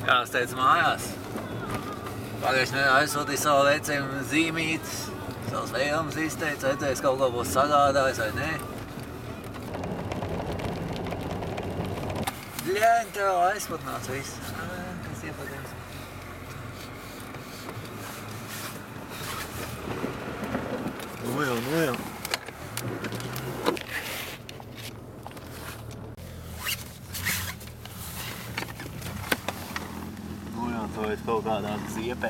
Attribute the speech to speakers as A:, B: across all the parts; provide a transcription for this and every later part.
A: Jāsteidz mājās. Pagājušajā nedēļā aizsūtīju savu veciem zīmītes, savas vēlmes izteicu, redzēs, kaut ko būs sagādājis vai nē. Bļēn, tev aizputnāts viss. Kas iepatīns? Nu jau. To ir kaut kādā ziepē.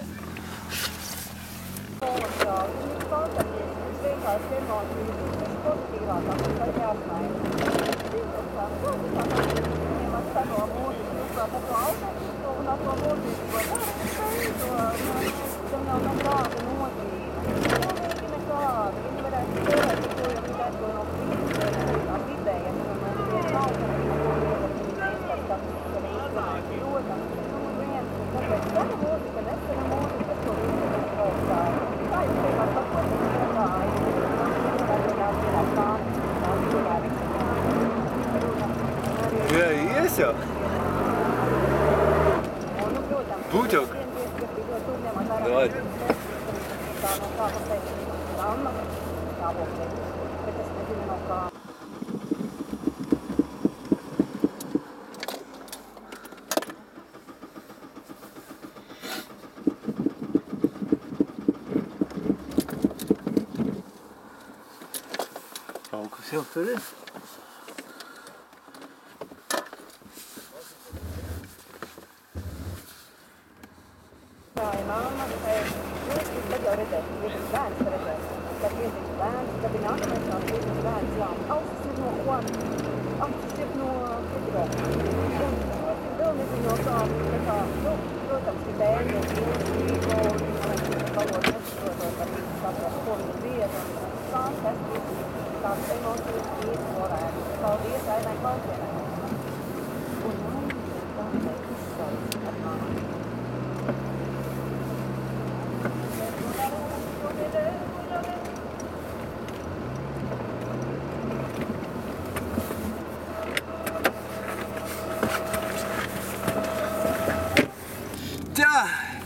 A: Jā, ies jau. Puķok. Davai. Kaut kas jau tur ir.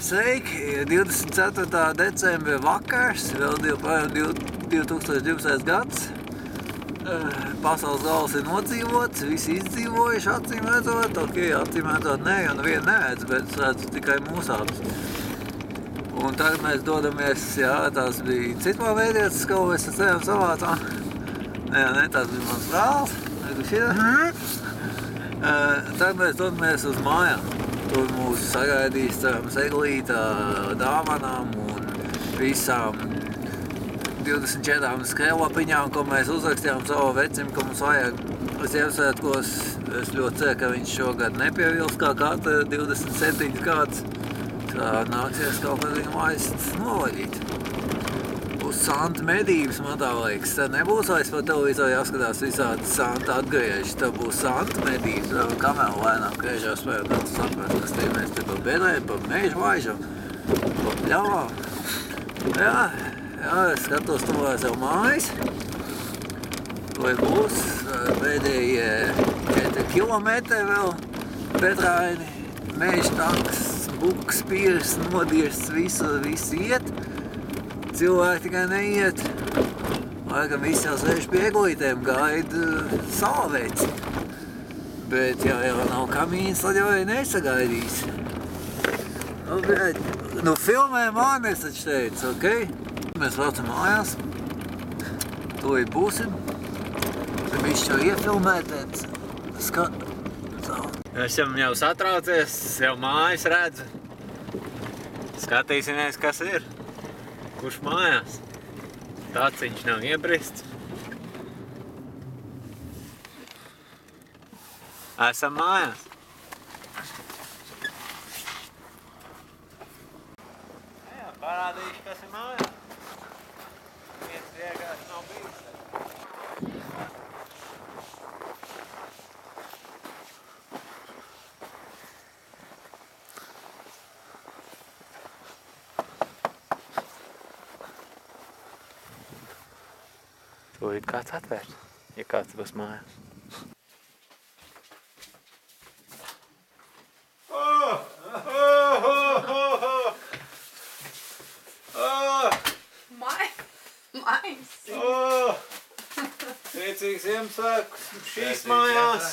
A: Sveiki! 24. decembra vakars, vēl 2012. gads. Pasaules gals ir nodzīvots, visi izdzīvojuši, acīm redzot. Ok, acīm redzot, ne, jo nevienu neredz, bet redzu tikai mūsāpes. Un tagad mēs dodamies, jā, tās bija citmā veidietas, kaut mēs ar ceļām savācām. Ne, tās bija mans brālis. Tagad mēs dodamies uz mājām. Tur mūs sagaidīs, cerams, eglītā, dāvanām un visām 24 skrelopiņām, ko mēs uzrakstījām savu vecim, ko mums vajag. Ziemassvētkos es ļoti ceru, ka viņš šogad nepievils kā katra 27 kāds. Nāksies kaut kad viņu aizst novaļīt. Būs Santa medības, man tā liekas. Tad nebūs vairs par televizoru jāskatās visādi Santa atgrieži. Tad būs Santa medības, kamēl lēnām griežās spējot, tad saprast, kas te mēs te pa bedēm, pa mežu vaižam, pa pļavām. Jā, es skatos tuvās jau mājas. Tur būs pēdējie 4 kilometri vēl Petraini, meža taks, buks, pīrs, nodirsts, visu iet. Cilvēki tikai neiet. Laikam visi jau sēž pie eglītēm, gaida salveci. Bet ja jau nav kamīns, tad jau nesagaidīs. Nu, filmē mani, es taču teicu, ok? Mēs braucam mājās. Tūlīt būsim. Tad viss jau iefilmēt, tad skat. Esam jau satraucies, jau mājas redzu. Skatīsimies, kas ir. Kurš mājās? Taciņš nav iebrists. Esam mājās. Jā, parādīšu, kas ir mājās. Viens vienkārši nav bijis. Tūlīt kāds atvērs, ja kāds būs mājās.
B: Nice!
A: Priecīgs Ziemassvētkus šīs mājās!